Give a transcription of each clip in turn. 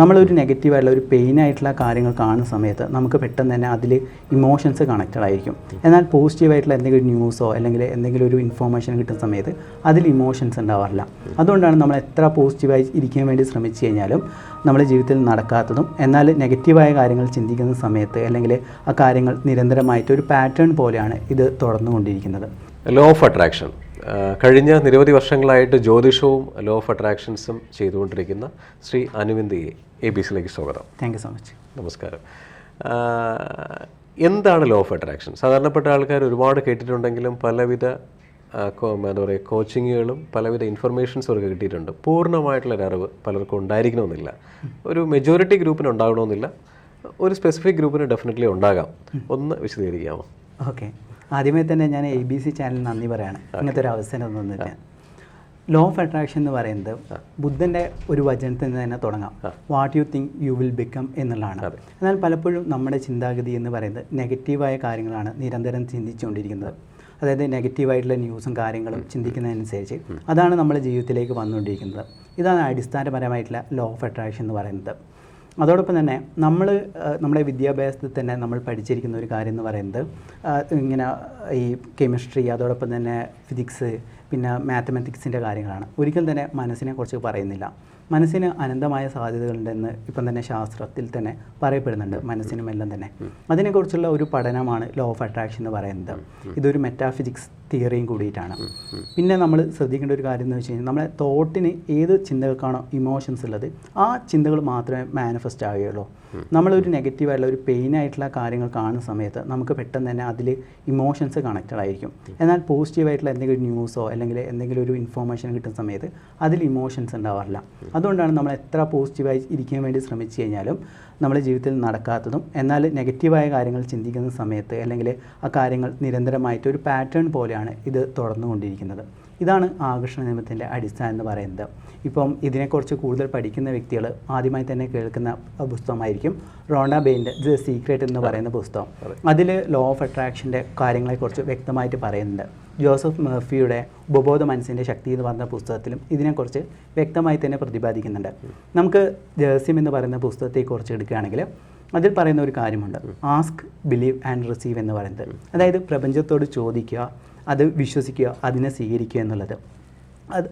നമ്മളൊരു നെഗറ്റീവായിട്ടുള്ള ഒരു പെയിനായിട്ടുള്ള കാര്യങ്ങൾ കാണുന്ന സമയത്ത് നമുക്ക് പെട്ടെന്ന് തന്നെ അതിൽ ഇമോഷൻസ് കണക്റ്റഡ് ആയിരിക്കും. എന്നാൽ പോസിറ്റീവായിട്ടുള്ള എന്തെങ്കിലും ന്യൂസോ അല്ലെങ്കിൽ എന്തെങ്കിലും ഒരു ഇൻഫോർമേഷൻ കിട്ടുന്ന സമയത്ത് അതിൽ ഇമോഷൻസ് ഉണ്ടാവാറില്ല. അതുകൊണ്ടാണ് നമ്മൾ എത്ര പോസിറ്റീവായി ഇരിക്കാൻ വേണ്ടി ശ്രമിച്ചു കഴിഞ്ഞാലും നമ്മുടെ ജീവിതത്തിൽ നടക്കാത്തതും, എന്നാൽ നെഗറ്റീവായ കാര്യങ്ങൾ ചിന്തിക്കുന്ന സമയത്ത് അല്ലെങ്കിൽ ആ കാര്യങ്ങൾ നിരന്തരമായിട്ട് ഒരു പാറ്റേൺ പോലെയാണ് ഇത് തുടർന്നുകൊണ്ടിരിക്കുന്നത്. ലോ ഓഫ് അട്രാക്ഷൻ കഴിഞ്ഞ നിരവധി വർഷങ്ങളായിട്ട് ജ്യോതിഷവും ലോ ഓഫ് അട്രാക്ഷൻസും ചെയ്തുകൊണ്ടിരിക്കുന്ന ശ്രീ അനുവിന്ദയെ ABC-യിലേക്ക് സ്വാഗതം. Thank you so much. നമസ്കാരം. എന്താണ് ലോ ഓഫ് അട്രാക്ഷൻ? സാധാരണപ്പെട്ട ആൾക്കാർ ഒരുപാട് കേട്ടിട്ടുണ്ടെങ്കിലും പലവിധ എന്താ പറയുക കോച്ചിങ്ങുകളും പലവിധ ഇൻഫർമേഷൻസും ഒക്കെ കിട്ടിയിട്ടുണ്ട്. പൂർണ്ണമായിട്ടുള്ളൊരു അറിവ് പലർക്കും ഉണ്ടായിരിക്കണമെന്നില്ല. ഒരു മെജോറിറ്റി ഗ്രൂപ്പിന് ഉണ്ടാകണമെന്നില്ല, ഒരു സ്പെസിഫിക് ഗ്രൂപ്പിന് ഡെഫിനറ്റ്ലി ഉണ്ടാകാം. ഒന്ന് വിശദീകരിക്കാമോ? ഓക്കെ, ആദ്യമേ തന്നെ ഞാൻ ABC ചാനൽ നന്ദി പറയാണ് ഇങ്ങനത്തെ ഒരു അവസരം തന്നിട്ട്. ലോ ഓഫ് അട്രാക്ഷൻ എന്ന് പറയുന്നത് ബുദ്ധൻ്റെ ഒരു വചനത്തിൽ നിന്ന് തന്നെ തുടങ്ങാം. What you think you will become എന്നുള്ളതാണ്. എന്നാൽ പലപ്പോഴും നമ്മുടെ ചിന്താഗതി എന്ന് പറയുന്നത് നെഗറ്റീവായ കാര്യങ്ങളാണ് നിരന്തരം ചിന്തിച്ചുകൊണ്ടിരിക്കുന്നത്. അതായത് നെഗറ്റീവായിട്ടുള്ള ന്യൂസും കാര്യങ്ങളും ചിന്തിക്കുന്നതനുസരിച്ച് അതാണ് നമ്മുടെ ജീവിതത്തിലേക്ക് വന്നുകൊണ്ടിരിക്കുന്നത്. ഇതാണ് അടിസ്ഥാനപരമായിട്ടുള്ള ലോ ഓഫ് അട്രാക്ഷൻ എന്ന് പറയുന്നത്. അതോടൊപ്പം തന്നെ നമ്മുടെ വിദ്യാഭ്യാസത്തിൽ തന്നെ നമ്മൾ പഠിച്ചിരിക്കുന്ന ഒരു കാര്യം എന്ന് പറയുന്നത് ഇങ്ങനെ ഈ കെമിസ്ട്രി, അതോടൊപ്പം തന്നെ ഫിസിക്സ്, പിന്നെ മാത്തമാറ്റിക്സിൻ്റെ കാര്യങ്ങളാണ്. ഒരിക്കലും തന്നെ മനസ്സിനെ കുറിച്ച് പറയുന്നില്ല. മനസ്സിന് അനന്തമായ സാധ്യതകളുണ്ടെന്ന് ഇപ്പം തന്നെ ശാസ്ത്രത്തിൽ തന്നെ പറയപ്പെടുന്നുണ്ട്. മനസ്സിനും എല്ലാം തന്നെ അതിനെക്കുറിച്ചുള്ള ഒരു പഠനമാണ് ലോ ഓഫ് അട്രാക്ഷൻ എന്ന് പറയുന്നത്. ഇതൊരു മെറ്റാഫിസിക്സ് തിയറിയും കൂടിയിട്ടാണ്. പിന്നെ നമ്മൾ ശ്രദ്ധിക്കേണ്ട ഒരു കാര്യം എന്ന് വെച്ച് കഴിഞ്ഞാൽ നമ്മളെ തോട്ടിന് ഏത് ചിന്തകൾക്കാണോ ഇമോഷൻസ് ഉള്ളത് ആ ചിന്തകൾ മാത്രമേ മാനിഫെസ്റ്റ് ആവുകയുള്ളൂ. നമ്മളൊരു നെഗറ്റീവായിട്ടുള്ള ഒരു പെയിനായിട്ടുള്ള കാര്യങ്ങൾ കാണുന്ന സമയത്ത് നമുക്ക് പെട്ടെന്ന് തന്നെ അതിൽ ഇമോഷൻസ് കണക്റ്റഡ് ആയിരിക്കും. എന്നാൽ പോസിറ്റീവായിട്ടുള്ള എന്തെങ്കിലും ന്യൂസോ അല്ലെങ്കിൽ എന്തെങ്കിലും ഒരു ഇൻഫോർമേഷൻ കിട്ടുന്ന സമയത്ത് അതിൽ ഇമോഷൻസ് ഉണ്ടാവാറില്ല. അതുകൊണ്ടാണ് നമ്മൾ എത്ര പോസിറ്റീവായി ഇരിക്കാൻ വേണ്ടി ശ്രമിച്ചു കഴിഞ്ഞാലും നമ്മുടെ ജീവിതത്തിൽ നടക്കാത്തതും, എന്നാൽ നെഗറ്റീവായ കാര്യങ്ങൾ ചിന്തിക്കുന്ന സമയത്ത് അല്ലെങ്കിൽ ആ കാര്യങ്ങൾ നിരന്തരമായിട്ട് ഒരു പാറ്റേൺ പോലെയാണ് ഇത് തുടർന്നുകൊണ്ടിരിക്കുന്നത്. ഇതാണ് ആകർഷണ നിയമത്തിൻ്റെ അടിസ്ഥാനം എന്ന് പറയുന്നത്. ഇപ്പം ഇതിനെക്കുറിച്ച് കൂടുതൽ പഠിക്കുന്ന വ്യക്തികൾ ആദ്യമായി തന്നെ കേൾക്കുന്ന പുസ്തകമായിരിക്കും റോണ്ട ബെയിൻ്റെ ദ സീക്രട്ട് എന്ന് പറയുന്ന പുസ്തകം. അതിൽ ലോ ഓഫ് അട്രാക്ഷൻ്റെ കാര്യങ്ങളെക്കുറിച്ച് വ്യക്തമായിട്ട് പറയുന്നുണ്ട്. ജോസഫ് മർഫിയുടെ ഉപബോധ മനസ്സിൻ്റെ ശക്തി എന്ന് പറഞ്ഞ പുസ്തകത്തിലും ഇതിനെക്കുറിച്ച് വ്യക്തമായി തന്നെ പ്രതിപാദിക്കുന്നുണ്ട്. നമുക്ക് രഹസ്യം എന്ന് പറയുന്ന പുസ്തകത്തെക്കുറിച്ച് എടുക്കുകയാണെങ്കിൽ അതിൽ പറയുന്ന ഒരു കാര്യമുണ്ട്, ആസ്ക്, ബിലീവ് ആൻഡ് റിസീവ് എന്ന് പറയുന്നത്. അതായത് പ്രപഞ്ചത്തോട് ചോദിക്കുക, അത് വിശ്വസിക്കുക, അതിനെ സ്വീകരിക്കുക എന്നുള്ളത്.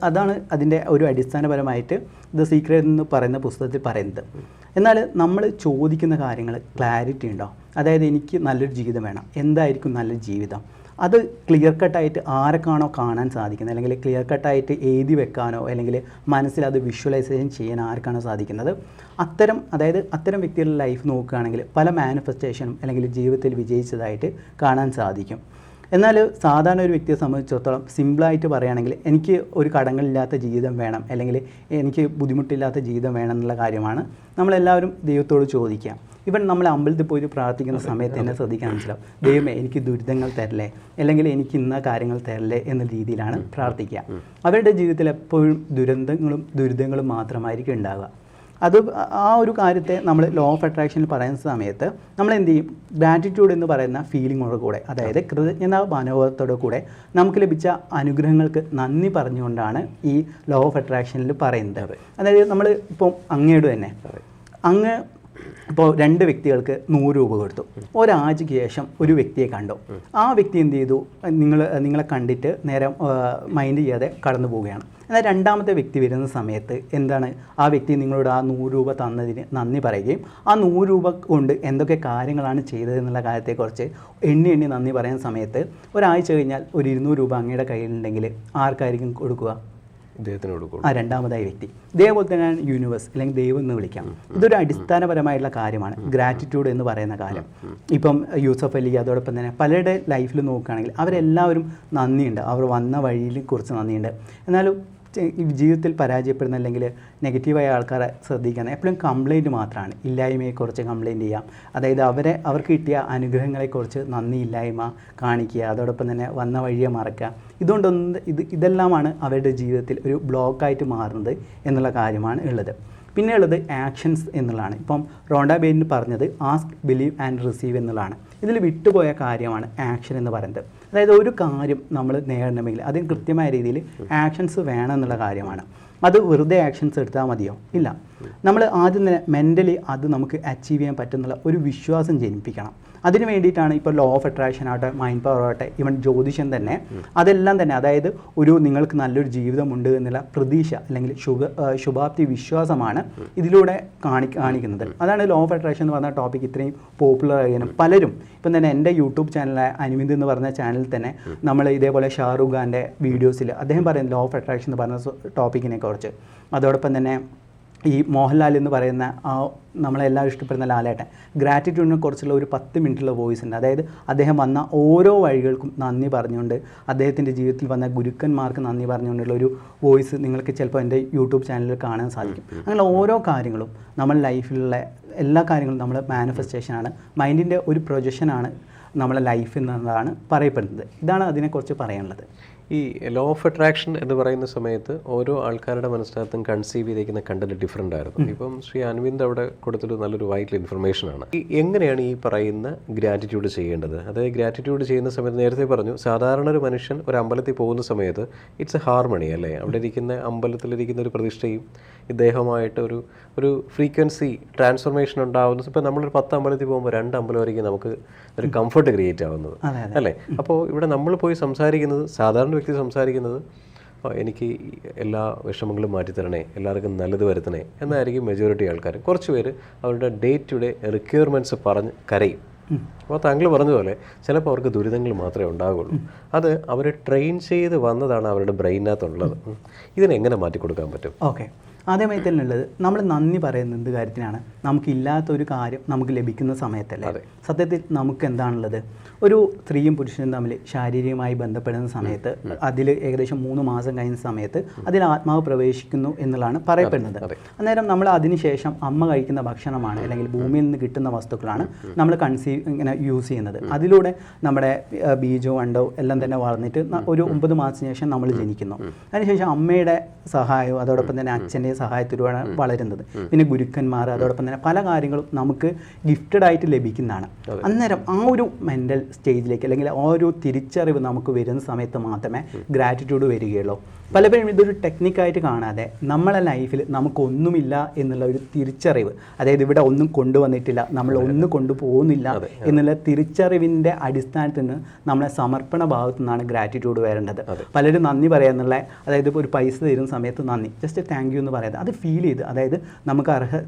അതാണ് അതിൻ്റെ ഒരു അടിസ്ഥാനപരമായിട്ട് ദ സീക്രട്ട് എന്ന് പറയുന്ന പുസ്തകത്തിൽ പറയുന്നത്. എന്നാൽ നമ്മൾ ചോദിക്കുന്ന കാര്യങ്ങൾ ക്ലാരിറ്റി ഉണ്ടോ? അതായത് എനിക്ക് നല്ലൊരു ജീവിതം വേണം, എന്തായിരിക്കും നല്ലൊരു ജീവിതം? അത് ക്ലിയർ കട്ടായിട്ട് ആരൊക്കെയാണോ കാണാൻ സാധിക്കുന്നത്, അല്ലെങ്കിൽ ക്ലിയർ കട്ടായിട്ട് എഴുതി വെക്കാനോ അല്ലെങ്കിൽ മനസ്സിൽ അത് വിഷ്വലൈസേഷൻ ചെയ്യാൻ ആർക്കാണോ സാധിക്കുന്നത്, അത്തരം വ്യക്തികളുടെ ലൈഫ് നോക്കുകയാണെങ്കിൽ പല മാനിഫെസ്റ്റേഷനും അല്ലെങ്കിൽ ജീവിതത്തിൽ വിജയിച്ചതായിട്ട് കാണാൻ സാധിക്കും. എന്നാൽ സാധാരണ ഒരു വ്യക്തിയെ സംബന്ധിച്ചിടത്തോളം സിമ്പിളായിട്ട് പറയുകയാണെങ്കിൽ എനിക്ക് ഒരു കടങ്ങളില്ലാത്ത ജീവിതം വേണം, അല്ലെങ്കിൽ എനിക്ക് ബുദ്ധിമുട്ടില്ലാത്ത ജീവിതം വേണം എന്നുള്ള കാര്യമാണ് നമ്മളെല്ലാവരും ദൈവത്തോട് ചോദിക്കുക. ഇവൻ നമ്മൾ അമ്പലത്തിൽ പോയി പ്രാർത്ഥിക്കുന്ന സമയത്ത് തന്നെ ശ്രദ്ധിക്കാൻ മനസ്സിലാവും, ദൈവമേ എനിക്ക് ദുരിതങ്ങൾ തരല്ലേ, അല്ലെങ്കിൽ എനിക്ക് ഇന്ന കാര്യങ്ങൾ തരല്ലേ എന്ന രീതിയിലാണ് പ്രാർത്ഥിക്കുക. അവരുടെ ജീവിതത്തിൽ എപ്പോഴും ദുരിതങ്ങളും മാത്രമായിരിക്കും ഉണ്ടാവുക. അത് ആ ഒരു കാര്യത്തെ നമ്മൾ ലോ ഓഫ് അട്രാക്ഷനിൽ പറയുന്ന സമയത്ത് നമ്മൾ എന്ത് ചെയ്യും, ഗ്രാറ്റിറ്റ്യൂഡ് എന്ന് പറയുന്ന ഫീലിങ്ങോട് കൂടെ, അതായത് കൃതജ്ഞതാ മനോഭാവത്തോടു കൂടെ നമുക്ക് ലഭിച്ച അനുഗ്രഹങ്ങൾക്ക് നന്ദി പറഞ്ഞുകൊണ്ടാണ് ഈ ലോ ഓഫ് അട്രാക്ഷനിൽ പറയുന്നത്. അതായത് നമ്മൾ ഇപ്പോൾ അങ്ങയോട് തന്നെ ഇപ്പോൾ 2 വ്യക്തികൾക്ക് 100 രൂപ കൊടുത്തു. ഒരാഴ്ചയ്ക്ക് ശേഷം ഒരു വ്യക്തിയെ കണ്ടു. ആ വ്യക്തി എന്ത് ചെയ്തു, നിങ്ങളെ കണ്ടിട്ട് നേരെ മൈൻഡ് ചെയ്യാതെ കടന്നു പോവുകയാണ്. എന്നാൽ രണ്ടാമത്തെ വ്യക്തി വരുന്ന സമയത്ത് എന്താണ്, ആ വ്യക്തി നിങ്ങളോട് ആ 100 രൂപ തന്നതിന് നന്ദി പറയുകയും ആ 100 രൂപ കൊണ്ട് എന്തൊക്കെ കാര്യങ്ങളാണ് ചെയ്തതെന്നുള്ള കാര്യത്തെക്കുറിച്ച് എണ്ണി നന്ദി പറയുന്ന സമയത്ത് ഒരാഴ്ച കഴിഞ്ഞാൽ ഒരു 200 രൂപ അങ്ങയുടെ കയ്യിലുണ്ടെങ്കിൽ ആർക്കായിരിക്കും കൊടുക്കുക? ഇദ്ദേഹത്തിന് കൊടുക്കും, ആ രണ്ടാമതായ വ്യക്തി. ഇതേപോലെ തന്നെയാണ് യൂണിവേഴ്സ് അല്ലെങ്കിൽ ദൈവം എന്ന് വിളിക്കാം. ഇതൊരു അടിസ്ഥാനപരമായിട്ടുള്ള കാര്യമാണ് ഗ്രാറ്റിറ്റ്യൂഡ് എന്ന് പറയുന്ന കാര്യം. ഇപ്പം യൂസഫ് അലി, അതോടൊപ്പം തന്നെ പലരുടെ ലൈഫിൽ നോക്കുകയാണെങ്കിൽ അവരെല്ലാവരും നന്ദിയുണ്ട്, അവർ വന്ന വഴിയിൽ കുറിച്ച് നന്ദിയുണ്ട്. എന്നാലും ജീവിതത്തിൽ പരാജയപ്പെടുന്ന അല്ലെങ്കിൽ നെഗറ്റീവായ ആൾക്കാരെ ശ്രദ്ധിക്കാൻ എപ്പോഴും കംപ്ലയിൻറ്റ് മാത്രമാണ്, ഇല്ലായ്മയെക്കുറിച്ച് കംപ്ലയിൻറ്റ് ചെയ്യാം. അതായത് അവർക്ക് കിട്ടിയ അനുഗ്രഹങ്ങളെക്കുറിച്ച് നന്ദിയില്ലായ്മ കാണിക്കുക, അതോടൊപ്പം തന്നെ വന്ന വഴിയെ മറക്കുക. ഇതെല്ലാമാണ് അവരുടെ ജീവിതത്തിൽ ഒരു ബ്ലോക്കായിട്ട് മാറുന്നത് എന്നുള്ള കാര്യമാണ് ഉള്ളത്. പിന്നെ ഉള്ളത് ആക്ഷൻസ് എന്നുള്ളതാണ്. ഇപ്പം റോണ്ട ബെയിൻ പറഞ്ഞത് ആസ്ക്, ബിലീവ് ആൻഡ് റിസീവ് എന്നുള്ളതാണ്. ഇതിൽ വിട്ടുപോയ കാര്യമാണ് ആക്ഷൻ എന്ന് പറയുന്നത്. അതായത് ഒരു കാര്യം നമ്മൾ നേടണമെങ്കിൽ അതിന് കൃത്യമായ രീതിയിൽ ആക്ഷൻസ് വേണം എന്നുള്ള കാര്യമാണ്. അത് വെറുതെ ആക്ഷൻസ് എടുത്താൽ മതിയോ? ഇല്ല. നമ്മൾ ആദ്യം തന്നെ മെൻ്റലി അത് നമുക്ക് അച്ചീവ് ചെയ്യാൻ പറ്റുന്നുള്ള ഒരു വിശ്വാസം ജനിപ്പിക്കണം. അതിന് വേണ്ടിയിട്ടാണ് ഇപ്പോൾ ലോ ഓഫ് അട്രാക്ഷൻ ആവട്ടെ, മൈൻഡ് പവർ ആവട്ടെ, ഈവൻ ജ്യോതിഷം തന്നെ, അതെല്ലാം തന്നെ അതായത് നിങ്ങൾക്ക് നല്ലൊരു ജീവിതമുണ്ട് എന്നുള്ള പ്രതീക്ഷ അല്ലെങ്കിൽ ശുഭാപ്തി വിശ്വാസമാണ് ഇതിലൂടെ കാണിക്കുന്നത്. അതാണ് ലോ ഓഫ് അട്രാക്ഷൻ എന്ന് പറഞ്ഞ ടോപ്പിക് ഇത്രയും പോപ്പുലർ ആകാനും പലരും ഇപ്പം തന്നെ എൻ്റെ യൂട്യൂബ് ചാനലായ അനുവിന്ദ് എന്ന് പറഞ്ഞ ചാനലിൽ തന്നെ നമ്മൾ ഇതേപോലെ ഷാറുഖ് ഖാൻ്റെ വീഡിയോസിൽ അദ്ദേഹം പറയുന്നത് ലോ ഓഫ് അട്രാക്ഷൻ എന്ന് പറഞ്ഞ ടോപ്പിക്കിനെ കുറിച്ച്. അതോടൊപ്പം തന്നെ ഈ മോഹൻലാൽ എന്ന് പറയുന്ന നമ്മളെല്ലാവരും ഇഷ്ടപ്പെടുന്ന ലാലേട്ടൻ ഗ്രാറ്റിറ്റ്യൂഡിനെ കുറിച്ചുള്ള ഒരു 10 മിനിറ്റുള്ള വോയിസ് ഉണ്ട്. അതായത് അദ്ദേഹം വന്ന ഓരോ വഴികൾക്കും നന്ദി പറഞ്ഞുകൊണ്ട്, അദ്ദേഹത്തിൻ്റെ ജീവിതത്തിൽ വന്ന ഗുരുക്കന്മാർക്ക് നന്ദി പറഞ്ഞുകൊണ്ടുള്ള ഒരു വോയിസ് നിങ്ങൾക്ക് ചിലപ്പോൾ എൻ്റെ യൂട്യൂബ് ചാനലിൽ കാണാൻ സാധിക്കും. അങ്ങനെ ഓരോ കാര്യങ്ങളും നമ്മൾ ലൈഫിലുള്ള എല്ലാ കാര്യങ്ങളും നമ്മൾ മാനിഫെസ്റ്റേഷനാണ്, മൈൻഡിൻ്റെ ഒരു പ്രൊജക്ഷനാണ് നമ്മളെ ലൈഫ് എന്നതാണ് പറയപ്പെടുന്നത്. ഇതാണ് അതിനെക്കുറിച്ച് പറയാനുള്ളത്. ഈ ലോ ഓഫ് അട്രാക്ഷൻ എന്ന് പറയുന്ന സമയത്ത് ഓരോ ആൾക്കാരുടെ മനസ്സിനകത്തും കൺസീവ് ചെയ്തിരിക്കുന്ന കണ്ടന്റ് ഡിഫറെൻ്റ് ആയിരുന്നു. ഇപ്പം ശ്രീ അൻവിന്ദ് അവിടെ കൊടുത്തൊരു നല്ലൊരു വൈറ്റൽ ഇൻഫർമേഷനാണ്. എങ്ങനെയാണ് ഈ പറയുന്ന ഗ്രാറ്റിറ്റ്യൂഡ് ചെയ്യേണ്ടത്? അതായത് ഗ്രാറ്റിറ്റ്യൂഡ് ചെയ്യുന്ന സമയത്ത് നേരത്തെ പറഞ്ഞു, സാധാരണ ഒരു മനുഷ്യൻ ഒരു അമ്പലത്തിൽ പോകുന്ന സമയത്ത് ഇറ്റ്സ് എ ഹാർമണി അല്ലേ, അവിടെ ഇരിക്കുന്ന അമ്പലത്തിലിരിക്കുന്ന ഒരു പ്രതിഷ്ഠയും ഇദ്ദേഹമായിട്ട് ഒരു ഫ്രീക്വൻസി ട്രാൻസ്ഫോർമേഷൻ ഉണ്ടാകുന്നു. ഇപ്പം നമ്മളൊരു 10 അമ്പലത്തിൽ പോകുമ്പോൾ 2 അമ്പലമായിരിക്കും നമുക്ക് ഒരു കംഫർട്ട് ക്രിയേറ്റ് ആവുന്നത് അല്ലേ. അപ്പോൾ ഇവിടെ നമ്മൾ പോയി സംസാരിക്കുന്നത്, സാധാരണ വ്യക്തി സംസാരിക്കുന്നത് എനിക്ക് എല്ലാ വിഷമങ്ങളും മാറ്റിത്തരണേ, എല്ലാവർക്കും നല്ലത് വരുത്തണേ എന്നായിരിക്കും മെജോറിറ്റി ആൾക്കാർ. കുറച്ച് പേര് അവരുടെ ഡേ ടു ഡേ റിക്വയർമെൻറ്റ്സ് പറഞ്ഞ് കരയും. അപ്പോൾ താങ്കൾ പറഞ്ഞതുപോലെ ചിലപ്പോൾ അവർക്ക് ദുരിതങ്ങൾ മാത്രമേ ഉണ്ടാകുള്ളൂ. അത് അവർ ട്രെയിൻ ചെയ്ത് വന്നതാണ് അവരുടെ ബ്രെയിനകത്തുള്ളത്. ഇതിനെങ്ങനെ മാറ്റിക്കൊടുക്കാൻ പറ്റും? ഓക്കെ, ആദ്യമായി തന്നെ ഉള്ളത് നമ്മൾ നന്ദി പറയുന്ന എന്ത് കാര്യത്തിനാണ്? നമുക്കില്ലാത്തൊരു കാര്യം നമുക്ക് ലഭിക്കുന്ന സമയത്തല്ലേ. സത്യത്തിൽ നമുക്ക് എന്താണുള്ളത്? ഒരു സ്ത്രീയും പുരുഷനും തമ്മിൽ ശാരീരികമായി ബന്ധപ്പെടുന്ന സമയത്ത് അതിൽ ഏകദേശം 3 മാസം കഴിഞ്ഞ സമയത്ത് അതിൽ ആത്മാവ് പ്രവേശിക്കുന്നു എന്നുള്ളതാണ് പറയപ്പെടുന്നത്. അന്നേരം നമ്മൾ അതിനുശേഷം അമ്മ കഴിക്കുന്ന ഭക്ഷണമാണ് അല്ലെങ്കിൽ ഭൂമിയിൽ നിന്ന് കിട്ടുന്ന വസ്തുക്കളാണ് നമ്മൾ ഇങ്ങനെ യൂസ് ചെയ്യുന്നത്. അതിലൂടെ നമ്മുടെ ബീജവും അണ്ടവും എല്ലാം തന്നെ വളർന്നിട്ട് ഒരു 9 മാസത്തിന് ശേഷം നമ്മൾ ജനിക്കുന്നു. അതിനുശേഷം അമ്മയുടെ സഹായവും അതോടൊപ്പം തന്നെ അച്ഛൻ്റെ സഹായത്തിലൂടെ വളരുന്നത്. പിന്നെ ഗുരുക്കന്മാർ, അതോടൊപ്പം തന്നെ പല കാര്യങ്ങളും നമുക്ക് ഗിഫ്റ്റഡ് ആയിട്ട് ലഭിക്കുന്നതാണ്. അന്നേരം ആ ഒരു മെൻ്റൽ സ്റ്റേജിലേക്ക് അല്ലെങ്കിൽ ആ ഒരു തിരിച്ചറിവ് നമുക്ക് വരുന്ന സമയത്ത് മാത്രമേ ഗ്രാറ്റിറ്റ്യൂഡ് വരികയുള്ളൂ. പലപ്പോഴും ഇതൊരു ടെക്നിക്കായിട്ട് കാണാതെ നമ്മളെ ലൈഫിൽ നമുക്കൊന്നുമില്ല എന്നുള്ള ഒരു തിരിച്ചറിവ്, അതായത് ഇവിടെ ഒന്നും കൊണ്ടുവന്നിട്ടില്ല, നമ്മൾ ഒന്നും കൊണ്ടുപോകുന്നില്ല എന്നുള്ള തിരിച്ചറിവിൻ്റെ അടിസ്ഥാനത്തിൽ നിന്ന് നമ്മളെ സമർപ്പണ ഭാഗത്തു നിന്നാണ് ഗ്രാറ്റിറ്റ്യൂഡ് വരേണ്ടത്. പലരും നന്ദി പറയാന്നുള്ള, അതായത് ഇപ്പോൾ ഒരു പൈസ തരുന്ന സമയത്ത് നന്ദി, ജസ്റ്റ് താങ്ക് യു എന്ന് പറയാതെ അത് ഫീൽ ചെയ്ത്, അതായത് നമുക്ക്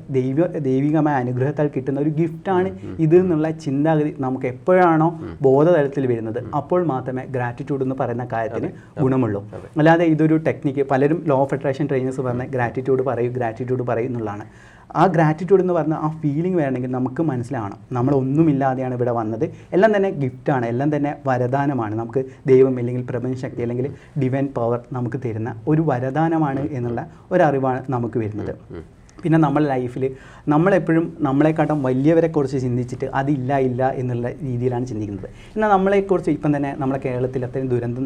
ദൈവികമായ അനുഗ്രഹത്താൽ കിട്ടുന്ന ഒരു ഗിഫ്റ്റാണ് ഇത് എന്നുള്ള ചിന്താഗതി നമുക്ക് എപ്പോഴാണോ ബോധതലത്തിൽ വരുന്നത് അപ്പോൾ മാത്രമേ ഗ്രാറ്റിറ്റ്യൂഡ് എന്ന് പറയുന്ന കാര്യത്തിന് ഗുണമുള്ളൂ. അല്ലാതെ ഇതൊരു ടെക്നിക്ക്, പലരും ലോ ഓഫ് അട്രാക്ഷൻ ട്രെയിനേഴ്സ് പറഞ്ഞ ഗ്രാറ്റിറ്റ്യൂഡ് പറയും എന്നുള്ളതാണ്. ആ ഗ്രാറ്റിറ്റ്യൂഡ് എന്ന് പറഞ്ഞാൽ ആ ഫീലിംഗ് വേണമെങ്കിൽ നമുക്ക് മനസ്സിലാവണം, നമ്മളൊന്നുമില്ലാതെയാണ് ഇവിടെ വന്നത്, എല്ലാം തന്നെ ഗിഫ്റ്റാണ്, എല്ലാം തന്നെ വരദാനമാണ്. നമുക്ക് ദൈവം അല്ലെങ്കിൽ പ്രപഞ്ചശക്തി അല്ലെങ്കിൽ ഡിവൈൻ പവർ നമുക്ക് തരുന്ന ഒരു വരദാനമാണ് എന്നുള്ള ഒരറിവാണ് നമുക്ക് വരുന്നത്. പിന്നെ നമ്മുടെ ലൈഫിൽ നമ്മളെപ്പോഴും നമ്മളെക്കാട്ടും വലിയവരെക്കുറിച്ച് ചിന്തിച്ചിട്ട് അതില്ല എന്നുള്ള രീതിയിലാണ് ചിന്തിക്കുന്നത്. എന്നാൽ നമ്മളെക്കുറിച്ച് ഇപ്പം തന്നെ നമ്മളെ കേരളത്തിൽ അത്രയും ദുരന്തം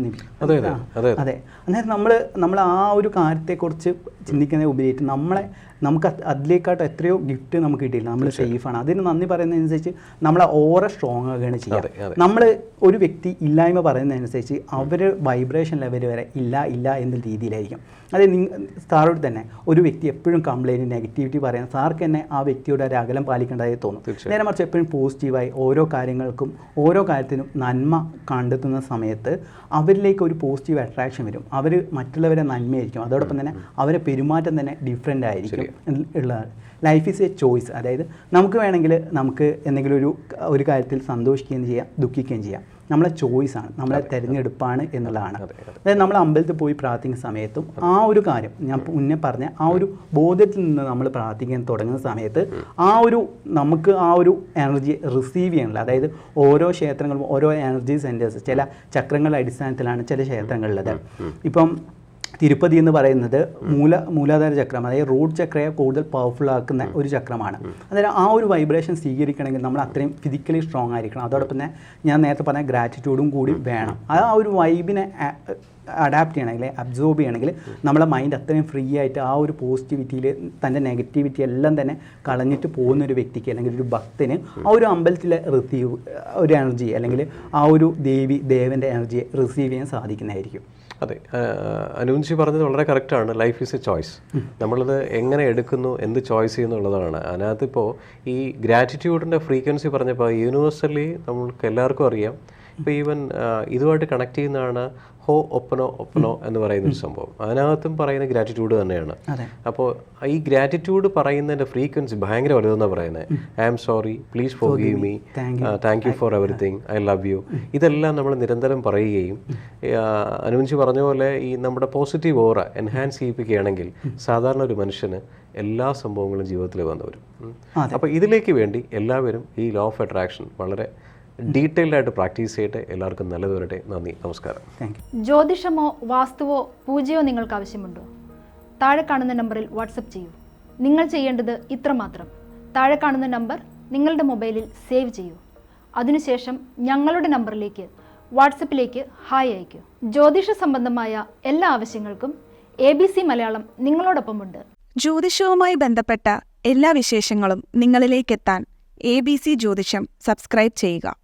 അതെ, അന്നേരം നമ്മൾ ആ ഒരു കാര്യത്തെക്കുറിച്ച് ചിന്തിക്കുന്നതിന് ഉപരിയായിട്ട് നമുക്ക് അതിലേക്കാട്ട് എത്രയോ ഗിഫ്റ്റ് നമുക്ക് കിട്ടിയില്ല, നമ്മൾ സേഫാണ്. അതിന് നന്ദി പറയുന്നതനുസരിച്ച് നമ്മളെ ഓറ സ്ട്രോങ് ആവുകയാണ് ചെയ്യുക. നമ്മൾ ഒരു വ്യക്തി ഇല്ലായ്മ പറയുന്നതനുസരിച്ച് അവർ വൈബ്രേഷൻ ലെവൽ വരെ ഇല്ല എന്ന രീതിയിലായിരിക്കും. അതായത് സാറോട് തന്നെ ഒരു വ്യക്തി എപ്പോഴും കംപ്ലൈൻറ്റ് നെഗറ്റിവിറ്റി പറയുന്ന സാർക്ക് തന്നെ ആ വ്യക്തിയുടെ ഒരു അകലം പാലിക്കേണ്ടതായി തോന്നും. നേരെ മറിച്ച് എപ്പോഴും പോസിറ്റീവായി ഓരോ കാര്യത്തിനും നന്മ കണ്ടെത്തുന്ന സമയത്ത് അവരിലേക്ക് ഒരു പോസിറ്റീവ് അട്രാക്ഷൻ വരും. അവർ മറ്റുള്ളവരെ നന്മയായിരിക്കും, അതോടൊപ്പം തന്നെ അവരെ പെരുമാറ്റം തന്നെ ഡിഫറെൻ്റ് ആയിരിക്കും ഉള്ളത്. Life is A choice. അതായത് നമുക്ക് വേണമെങ്കിൽ നമുക്ക് എന്തെങ്കിലും ഒരു കാര്യത്തിൽ സന്തോഷിക്കുകയും ചെയ്യാം, ദുഃഖിക്കുകയും ചെയ്യാം. നമ്മളെ ചോയ്സാണ്, നമ്മളെ തിരഞ്ഞെടുപ്പാണ് എന്നുള്ളതാണ്. അതായത് നമ്മൾ അമ്പലത്തിൽ പോയി പ്രാർത്ഥിക്കുന്ന സമയത്തും ആ ഒരു കാര്യം ഞാൻ മുന്നേ പറഞ്ഞ ആ ഒരു ബോധ്യത്തിൽ നിന്ന് നമ്മൾ പ്രാർത്ഥിക്കാൻ തുടങ്ങുന്ന സമയത്ത് നമുക്ക് ആ ഒരു എനർജി റിസീവ് ചെയ്യാനുള്ള, അതായത് ഓരോ ക്ഷേത്രങ്ങളും ഓരോ എനർജി സെൻറ്റേഴ്സ്, ചില ചക്രങ്ങളുടെ അടിസ്ഥാനത്തിലാണ് ചില ക്ഷേത്രങ്ങളുള്ളത്. ഇപ്പം തിരുപ്പതി എന്ന് പറയുന്നത് മൂലാധാര ചക്രം, അതായത് റൂട്ട് ചക്രയെ കൂടുതൽ പവർഫുൾ ആക്കുന്ന ഒരു ചക്രമാണ്. അതായത് ആ ഒരു വൈബ്രേഷൻ സ്വീകരിക്കണമെങ്കിൽ നമ്മൾ അത്രയും ഫിസിക്കലി സ്ട്രോങ് ആയിരിക്കണം. അതോടൊപ്പം തന്നെ ഞാൻ നേരത്തെ പറഞ്ഞ ഗ്രാറ്റിറ്റ്യൂഡും കൂടി വേണം. ആ ഒരു വൈബിനെ അഡാപ്റ്റ് ചെയ്യണമെങ്കിൽ, അബ്സോർബ് ചെയ്യണമെങ്കിൽ നമ്മളെ മൈൻഡ് അത്രയും ഫ്രീ ആയിട്ട് ആ ഒരു പോസിറ്റിവിറ്റിയിൽ തൻ്റെ നെഗറ്റിവിറ്റി എല്ലാം തന്നെ കളഞ്ഞിട്ട് പോകുന്ന ഒരു വ്യക്തിക്ക് അല്ലെങ്കിൽ ഒരു ഭക്തന് ആ ഒരു അമ്പലത്തിലെ ഒരു എനർജി അല്ലെങ്കിൽ ആ ഒരു ദേവൻ്റെ എനർജിയെ റിസീവ് ചെയ്യാൻ സാധിക്കുന്നതായിരിക്കും. അതെ, അനുജി പറഞ്ഞത് വളരെ കറക്റ്റാണ്. Life is A choice. നമ്മളത് എങ്ങനെ എടുക്കുന്നു, എന്ത് ചോയ്സ് ചെയ്യുന്നുള്ളതാണ്. അതിനകത്തിപ്പോൾ ഈ ഗ്രാറ്റിറ്റ്യൂഡിൻ്റെ ഫ്രീക്വൻസി പറഞ്ഞപ്പോൾ യൂണിവേഴ്സലി നമ്മൾക്ക് എല്ലാവർക്കും അറിയാം. ഇപ്പോൾ ഈവൻ ഇതുമായിട്ട് കണക്ട് ചെയ്യുന്നതാണ് ഹോ ഒപ്പനോ എന്ന് പറയുന്നൊരു സംഭവം. അതിനകത്തും പറയുന്ന ഗ്രാറ്റിറ്റ്യൂഡ് തന്നെയാണ്. അപ്പോൾ ഈ ഗ്രാറ്റിറ്റ്യൂഡ് പറയുന്നതിൻ്റെ ഫ്രീക്വൻസി ഭയങ്കര വലുതെന്നാണ് പറയുന്നത്. I am sorry, please forgive me, thank you for everything, I love you. ഇതെല്ലാം നമ്മൾ നിരന്തരം പറയുകയും അനുജി പറഞ്ഞ പോലെ ഈ നമ്മുടെ പോസിറ്റീവ് ഓറ എൻഹാൻസ് ചെയ്യിപ്പിക്കുകയാണെങ്കിൽ സാധാരണ ഒരു മനുഷ്യന് എല്ലാ സംഭവങ്ങളും ജീവിതത്തിൽ വന്നു വരും. അപ്പോൾ ഇതിലേക്ക് വേണ്ടി എല്ലാവരും ഈ ലോ ഓഫ് അട്രാക്ഷൻ വളരെ ഡീറ്റെയിൽഡ് ആയിട്ട് പ്രാക്ടീസ് ചെയ്തിട്ട് എല്ലാവർക്കും നല്ലത് വരട്ടെ. നന്ദി, നമസ്കാരം. ജ്യോതിഷമോ വാസ്തുവോ പൂജയോ നിങ്ങൾക്ക് ആവശ്യമുണ്ടോ? താഴെ കാണുന്ന നമ്പറിൽ വാട്സപ്പ് ചെയ്യൂ. നിങ്ങൾ ചെയ്യേണ്ടത് ഇത്രമാത്രം: താഴെ കാണുന്ന നമ്പർ നിങ്ങളുടെ മൊബൈലിൽ സേവ് ചെയ്യൂ. അതിനുശേഷം ഞങ്ങളുടെ നമ്പറിലേക്ക് വാട്സപ്പിലേക്ക് ഹായ് അയയ്ക്കൂ. ജ്യോതിഷ സംബന്ധമായ എല്ലാ ആവശ്യങ്ങൾക്കും ABC മലയാളം നിങ്ങളോടൊപ്പമുണ്ട്. ജ്യോതിഷവുമായി ബന്ധപ്പെട്ട എല്ലാ വിശേഷങ്ങളും നിങ്ങളിലേക്കെത്താൻ ABC ജ്യോതിഷം സബ്സ്ക്രൈബ് ചെയ്യുക.